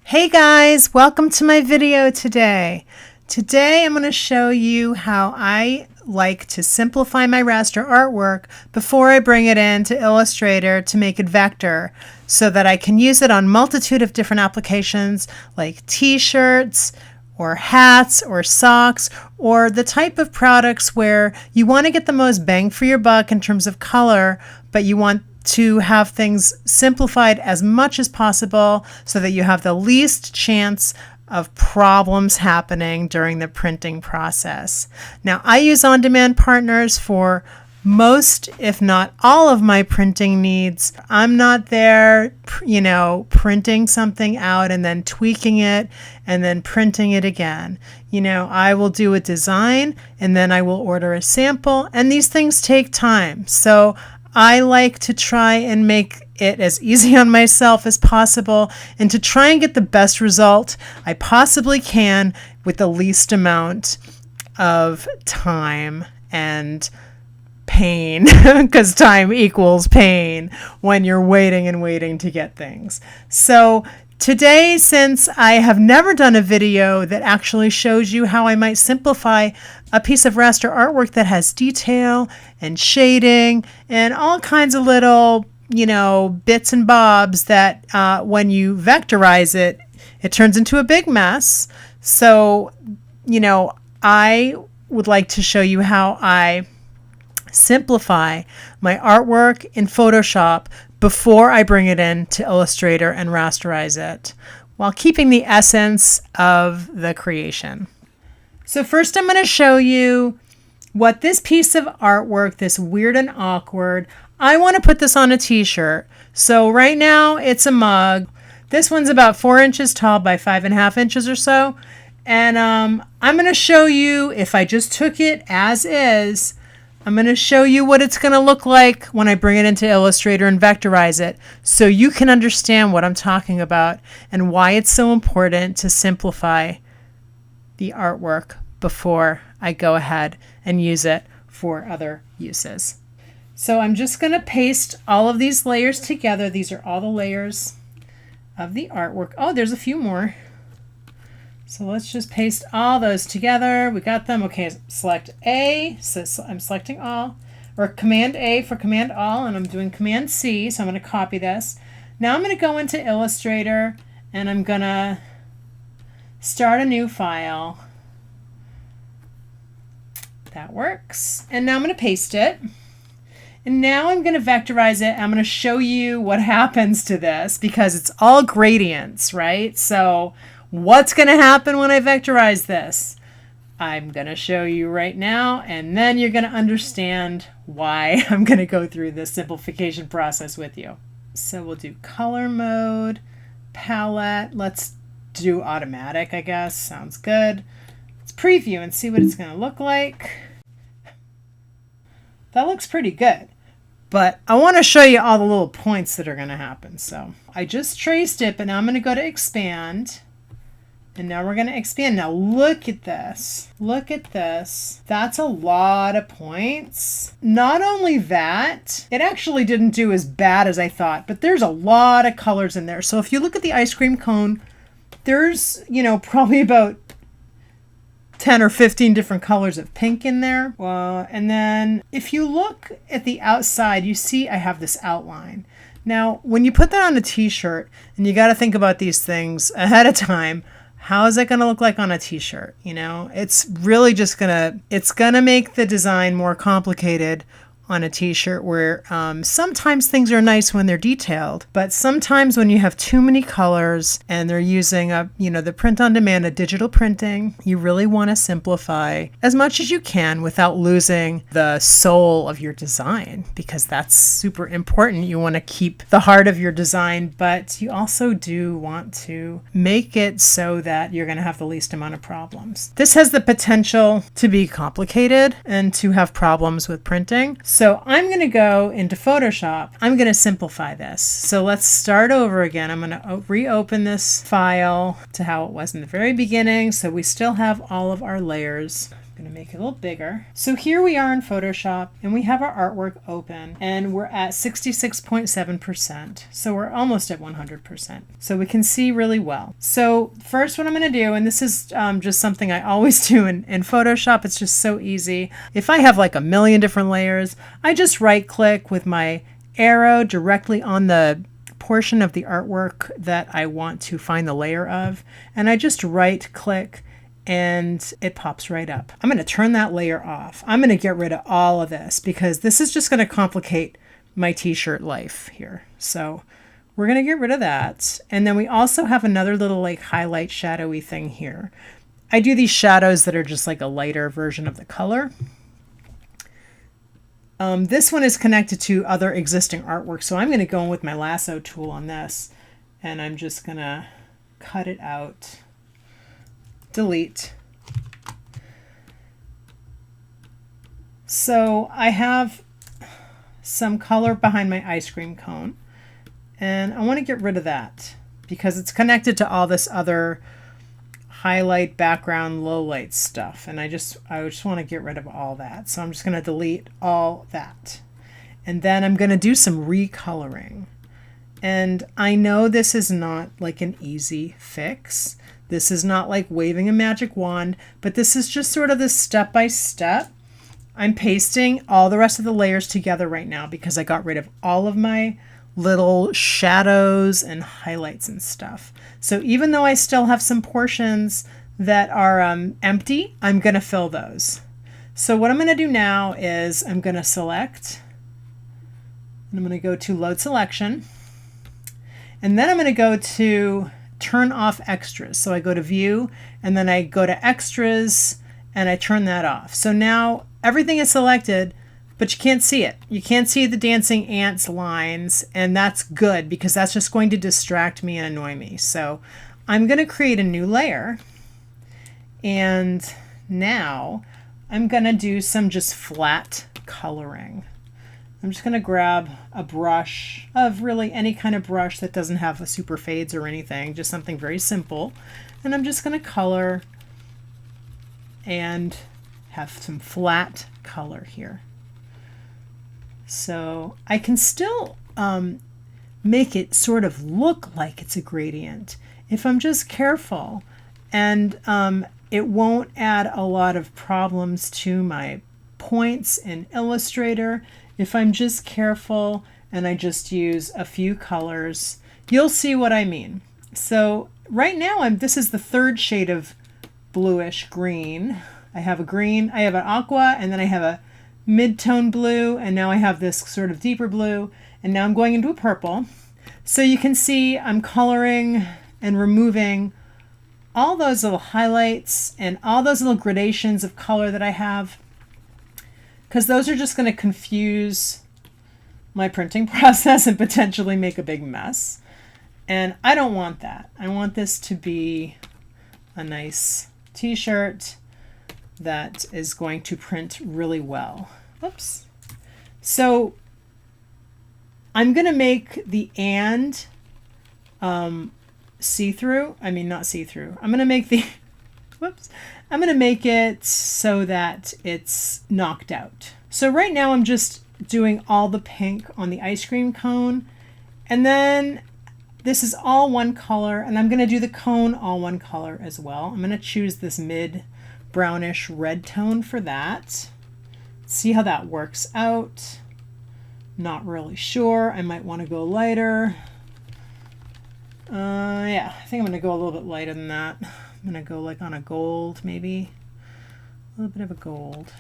Hey guys, welcome to my video today. Today I'm going to show you how I like to simplify my raster artwork before I bring it into Illustrator to make it vector so that I can use it on multitude of different applications like t-shirts or hats or socks or the type of products where you want to get the most bang for your buck in terms of color, but you want to have things simplified as much as possible so that you have the least chance of problems happening during the printing process. Now, I use on-demand partners for most, if not all, of my printing needs. I'm not there, printing something out and then tweaking it and then printing it again. I will do a design and then I will order a sample, and these things take time. So I like to try and make it as easy on myself as possible and to try and get the best result I possibly can with the least amount of time and pain, because time equals pain when you're waiting and waiting to get things. So today, since I have never done a video that actually shows you how I might simplify a piece of raster artwork that has detail and shading and all kinds of little, bits and bobs that when you vectorize it, it turns into a big mess. So, I would like to show you how I simplify my artwork in Photoshop before I bring it into Illustrator and rasterize it, while keeping the essence of the creation. So first I'm going to show you what this piece of artwork, this weird and awkward, I want to put this on a t-shirt. So right now it's a mug. This one's about 4 inches tall by 5.5 inches or so. And I'm going to show you, if I just took it as is, I'm going to show you what it's going to look like when I bring it into Illustrator and vectorize it, so you can understand what I'm talking about and why it's so important to simplify the artwork before I go ahead and use it for other uses. So I'm just going to paste all of these layers together. These are all the layers of the artwork. Oh, there's a few more. So let's just paste all those together. We got them. Okay, select A. So I'm selecting all, or Command A for Command All, and I'm doing Command C. So I'm going to copy this. Now I'm going to go into Illustrator, and I'm going to start a new file. That works. And now I'm going to paste it. And now I'm going to vectorize it. I'm going to show you what happens to this because it's all gradients, right? So what's going to happen when I vectorize this? I'm going to show you right now, and then you're going to understand why I'm going to go through this simplification process with you. So we'll do color mode, palette. Let's do automatic, I guess. Sounds good. Let's preview and see what it's going to look like. That looks pretty good. But I want to show you all the little points that are going to happen. So I just traced it, but now I'm going to go to expand. And now we're going to expand. Now look at this. Look at this. That's a lot of points. Not only that, it actually didn't do as bad as I thought, but there's a lot of colors in there. So if you look at the ice cream cone, there's, probably about 10 or 15 different colors of pink in there. And then if you look at the outside, you see I have this outline. Now, when you put that on a t-shirt, and you got to think about these things ahead of time, how is that going to look like on a t-shirt? It's really just it's going to make the design more complicated on a t-shirt where sometimes things are nice when they're detailed, but sometimes when you have too many colors and they're using the print on demand, a digital printing, you really want to simplify as much as you can without losing the soul of your design, because that's super important. You want to keep the heart of your design, but you also do want to make it so that you're going to have the least amount of problems. This has the potential to be complicated and to have problems with printing. So I'm going to go into Photoshop. I'm going to simplify this. So let's start over again. I'm going to reopen this file to how it was in the very beginning. So we still have all of our layers Going to make it a little bigger. So here we are in Photoshop and we have our artwork open and we're at 66.7%. So we're almost at 100%. So we can see really well. So first what I'm going to do, and this is just something I always do in Photoshop, it's just so easy. If I have like a million different layers, I just right click with my arrow directly on the portion of the artwork that I want to find the layer of. And I just right click and it pops right up. I'm going to turn that layer off. I'm going to get rid of all of this because this is just going to complicate my t-shirt life here. So we're going to get rid of that. And then we also have another little like highlight shadowy thing here. I do these shadows that are just like a lighter version of the color. This one is connected to other existing artwork. So I'm going to go in with my lasso tool on this and I'm just going to cut it out. Delete. So I have some color behind my ice cream cone and I want to get rid of that because it's connected to all this other highlight, background, low light stuff, and I just want to get rid of all that. So I'm just going to delete all that. And then I'm going to do some recoloring. And I know this is not like an easy fix. This is not like waving a magic wand, but this is just sort of the step by step. I'm pasting all the rest of the layers together right now because I got rid of all of my little shadows and highlights and stuff. So even though I still have some portions that are empty, I'm going to fill those. So what I'm going to do now is I'm going to select, and I'm going to go to load selection, and then I'm going to go to turn off extras. So I go to view and then I go to extras and I turn that off. So now everything is selected, but you can't see it. You can't see the dancing ants lines, and that's good because that's just going to distract me and annoy me. So I'm going to create a new layer, and now I'm going to do some just flat coloring. I'm just going to grab a brush of really any kind of brush that doesn't have a super fades or anything, just something very simple. And I'm just going to color and have some flat color here. So I can still make it sort of look like it's a gradient if I'm just careful, and it won't add a lot of problems to my points in Illustrator. If I'm just careful and I just use a few colors, you'll see what I mean. So right now this is the third shade of bluish green. I have a green, I have an aqua, and then I have a mid-tone blue, and now I have this sort of deeper blue, and now I'm going into a purple. So you can see I'm coloring and removing all those little highlights and all those little gradations of color that I have, because those are just going to confuse my printing process and potentially make a big mess. And I don't want that. I want this to be a nice t-shirt that is going to print really well. Oops. So I'm going to make the and see-through. I mean, not see-through. I'm going to make the, whoops. I'm going to make it so that it's knocked out. So right now I'm just doing all the pink on the ice cream cone. And then this is all one color, and I'm going to do the cone all one color as well. I'm going to choose this mid brownish red tone for that. See how that works out. Not really sure. I might want to go lighter. Yeah, I think I'm going to go a little bit lighter than that. I'm going to go like on a gold, maybe. A little bit of a gold.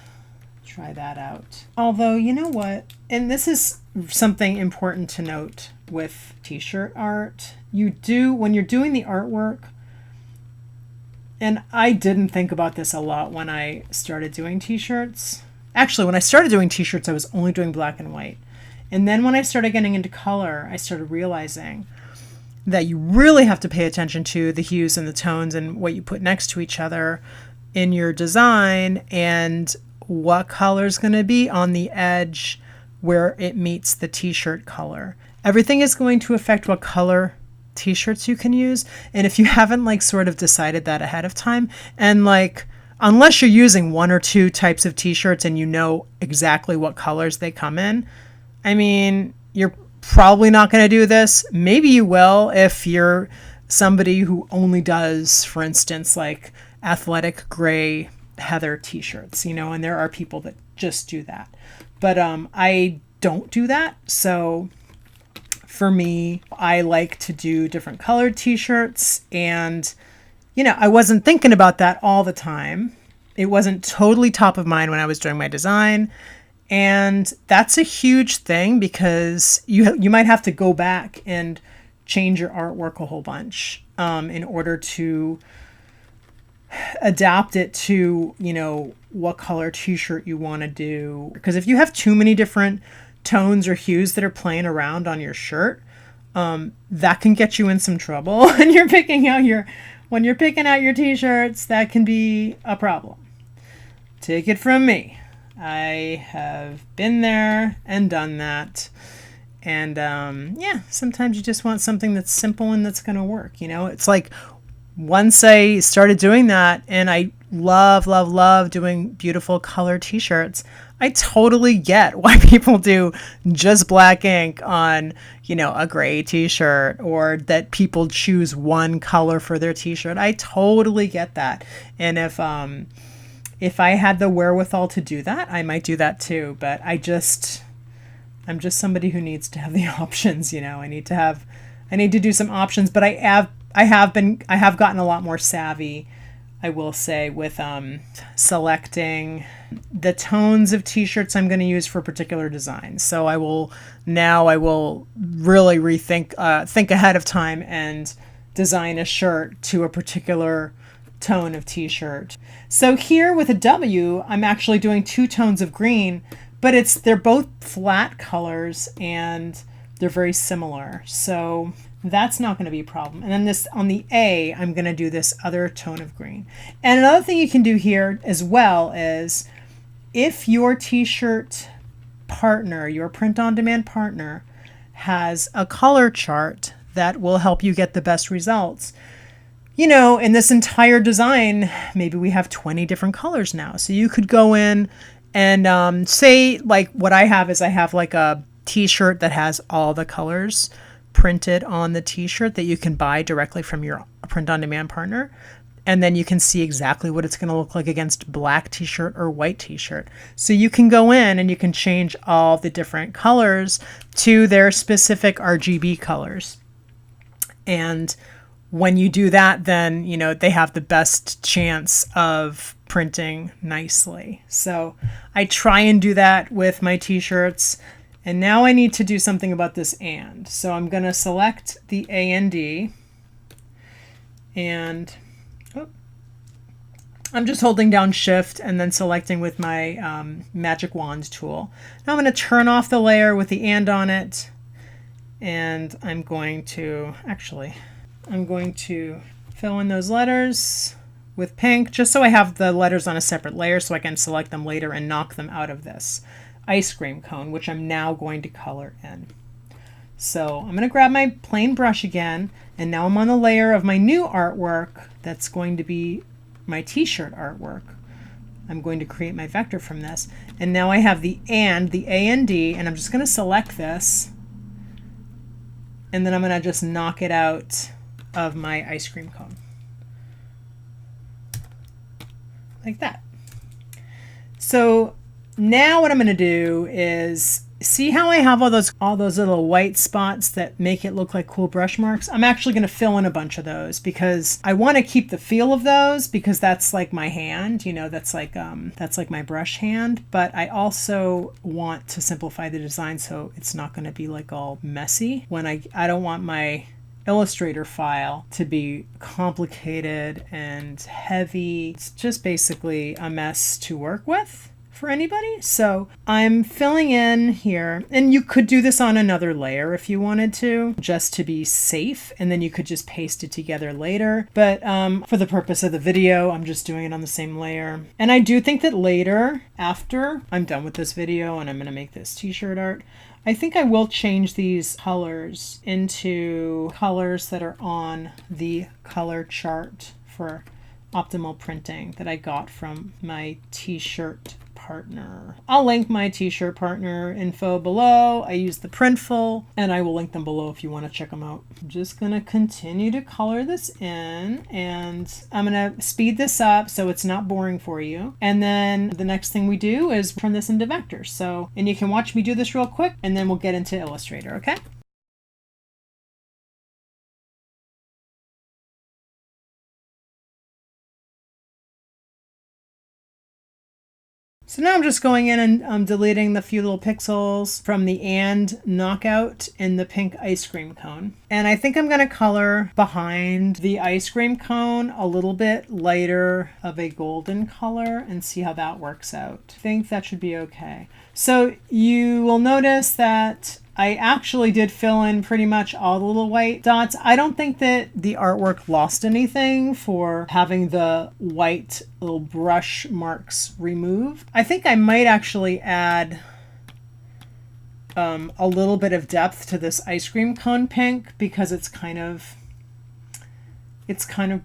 Try that out. Although, you know what? And this is something important to note with t-shirt art. When you're doing the artwork, and I didn't think about this a lot when I started doing t-shirts. Actually, when I started doing t-shirts, I was only doing black and white. And then when I started getting into color, I started realizing that you really have to pay attention to the hues and the tones and what you put next to each other in your design, and what color is going to be on the edge where it meets the t-shirt color. Everything is going to affect what color t-shirts you can use. And if you haven't like sort of decided that ahead of time, and like unless you're using one or two types of t-shirts and you know exactly what colors they come in, I mean, you're probably not going to do this. Maybe you will if you're somebody who only does, for instance, like athletic gray heather t-shirts, you know, and there are people that just do that. But I don't do that. So for me, I like to do different colored t-shirts, and you know, I wasn't thinking about that all the time. It wasn't totally top of mind when I was doing my design. And that's a huge thing because you might have to go back and change your artwork a whole bunch in order to adapt it to, you know, what color t-shirt you want to do. Because if you have too many different tones or hues that are playing around on your shirt, that can get you in some trouble when you're picking out your t-shirts. That can be a problem. Take it from me. I have been there and done that. And yeah, sometimes you just want something that's simple and that's going to work. You know, it's like once I started doing that, and I love doing beautiful color t-shirts, I totally get why people do just black ink on, you know, a gray t-shirt, or that people choose one color for their t-shirt. I totally get that. And if I had the wherewithal to do that, I might do that too. But I'm just somebody who needs to have the options, you know. I need to do some options, but I have gotten a lot more savvy, I will say, with selecting the tones of t-shirts I'm going to use for particular designs. So I will really think ahead of time and design a shirt to a particular tone of t-shirt. So here with a W, I'm actually doing two tones of green, but they're both flat colors and they're very similar. So that's not going to be a problem. And then this on the A, I'm going to do this other tone of green. And another thing you can do here as well is if your t-shirt partner, your print-on-demand partner, has a color chart that will help you get the best results. You know, in this entire design, maybe we have 20 different colors now. So you could go in and say, like what I have is I have like a t-shirt that has all the colors printed on the t-shirt that you can buy directly from your print-on-demand partner. And then you can see exactly what it's going to look like against black t-shirt or white t-shirt. So you can go in and you can change all the different colors to their specific RGB colors. And when you do that, then, you know, they have the best chance of printing nicely. So I try and do that with my t-shirts. And now I need to do something about this and. So I'm going to select the A and D. And I'm just holding down Shift and then selecting with my magic wand tool. Now I'm going to turn off the layer with the and on it. And I'm going to fill in those letters with pink, just so I have the letters on a separate layer so I can select them later and knock them out of this ice cream cone, which I'm now going to color in. So I'm going to grab my plain brush again, and now I'm on the layer of my new artwork that's going to be my t-shirt artwork. I'm going to create my vector from this. And now I have the A and D, and I'm just going to select this, and then I'm going to just knock it out of my ice cream cone. Like that. So now what I'm going to do is, see how I have all those little white spots that make it look like cool brush marks? I'm actually going to fill in a bunch of those because I want to keep the feel of those, because that's like my hand, you know, that's like my brush hand, but I also want to simplify the design so it's not going to be like all messy. When I don't want my Illustrator file to be complicated and heavy. It's just basically a mess to work with for anybody. So I'm filling in here, and you could do this on another layer if you wanted to, just to be safe, and then you could just paste it together later. But for the purpose of the video, I'm just doing it on the same layer. And I do think that later, after I'm done with this video and I'm going to make this t-shirt art, I think I will change these colors into colors that are on the color chart for optimal printing that I got from my T-shirt partner. I'll link my T-shirt partner info below. I use the Printful, and I will link them below if you want to check them out. I'm just going to continue to color this in, and I'm going to speed this up so it's not boring for you. And then the next thing we do is turn this into vectors. So, and you can watch me do this real quick, and then we'll get into Illustrator, okay? So now I'm just going in and I'm deleting the few little pixels from the and knockout in the pink ice cream cone. And I think I'm going to color behind the ice cream cone a little bit lighter of a golden color and see how that works out. I think that should be okay. So you will notice that I actually did fill in pretty much all the little white dots. I don't think that the artwork lost anything for having the white little brush marks removed. I think I might actually add a little bit of depth to this ice cream cone pink because it's kind of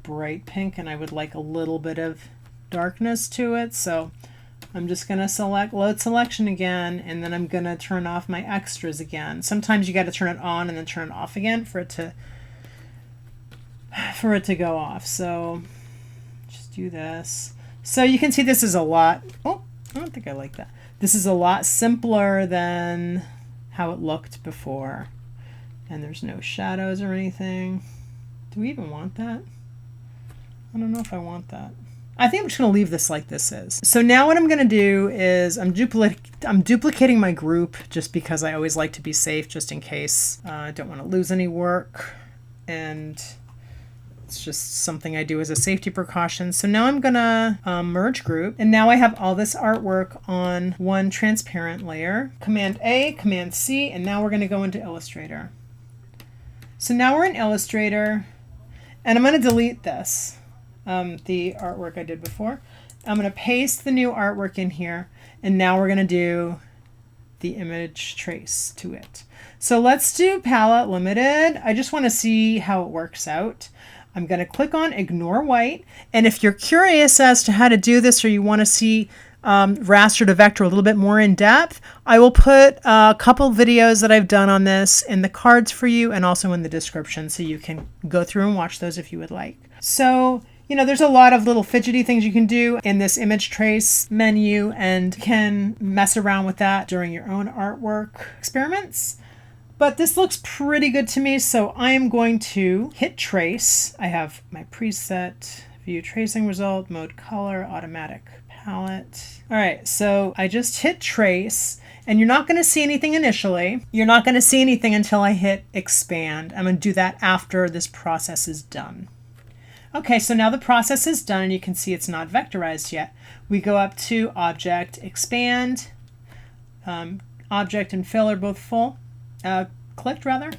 bright pink and I would like a little bit of darkness to it. So I'm just going to select load selection again, and then I'm going to turn off my extras again. Sometimes you got to turn it on and then turn it off again for it to go off. So just do this. So you can see this is a lot. Oh, I don't think I like that. This is a lot simpler than how it looked before. And there's no shadows or anything. Do we even want that? I don't know if I want that. I think I'm just going to leave this like this is. So now what I'm going to do is I'm duplicating my group just because I always like to be safe just in case. I don't want to lose any work, and it's just something I do as a safety precaution. So now I'm going to merge group, and now I have all this artwork on one transparent layer. Command A, Command C, and now we're going to go into Illustrator. So now we're in Illustrator, and I'm going to delete this. The artwork I did before. I'm going to paste the new artwork in here, and now we're going to do the image trace to it. So let's do palette limited. I just want to see how it works out. I'm going to click on ignore white, and if you're curious as to how to do this or you want to see raster to vector a little bit more in depth, I will put a couple videos that I've done on this in the cards for you and also in the description, so you can go through and watch those if you would like. So you know, there's a lot of little fidgety things you can do in this image trace menu, and can mess around with that during your own artwork experiments. But this looks pretty good to me, so I am going to hit trace. I have my preset, view tracing result, mode color, automatic palette. All right, so I just hit trace, and you're not going to see anything initially. You're not going to see anything until I hit expand. I'm going to do that after this process is done. Okay, so now the process is done, and you can see it's not vectorized yet. We go up to Object, Expand, Object and Fill are both full, clicked rather.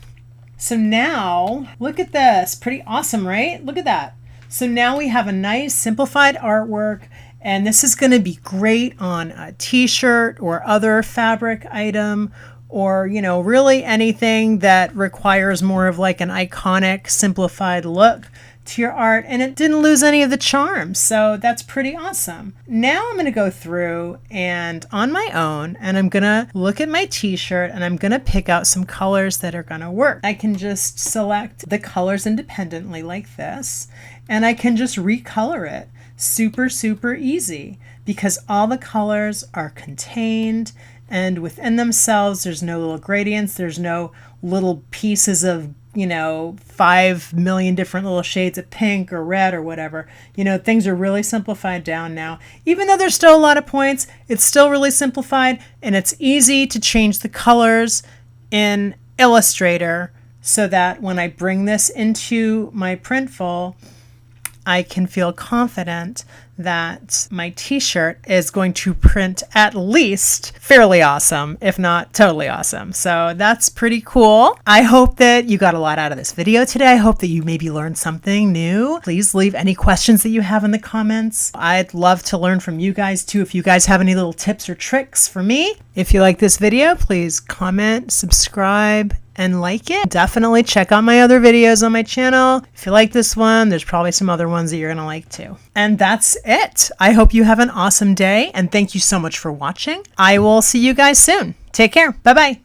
So now, look at this, pretty awesome, right? Look at that. So now we have a nice simplified artwork, and this is gonna be great on a t-shirt or other fabric item, or, you know, really anything that requires more of like an iconic, simplified look to your art, and it didn't lose any of the charm. So that's pretty awesome. Now I'm going to go through and on my own, and I'm going to look at my t-shirt, and I'm going to pick out some colors that are going to work. I can just select the colors independently like this, and I can just recolor it. Super, super easy, because all the colors are contained, and within themselves, there's no little gradients. There's no little pieces of, you know, 5 million different little shades of pink or red or whatever. You know, things are really simplified down now. Even though there's still a lot of points, it's still really simplified, and it's easy to change the colors in Illustrator so that when I bring this into my Printful, I can feel confident that my t-shirt is going to print at least fairly awesome, if not totally awesome. So that's pretty cool. I hope that you got a lot out of this video today. I hope that you maybe learned something new. Please leave any questions that you have in the comments. I'd love to learn from you guys too. If you guys have any little tips or tricks for me. If you like this video, please comment, subscribe, and like it. Definitely check out my other videos on my channel. If you like this one, there's probably some other ones that you're going to like too. And that's it. I hope you have an awesome day, and thank you so much for watching. I will see you guys soon. Take care. Bye-bye.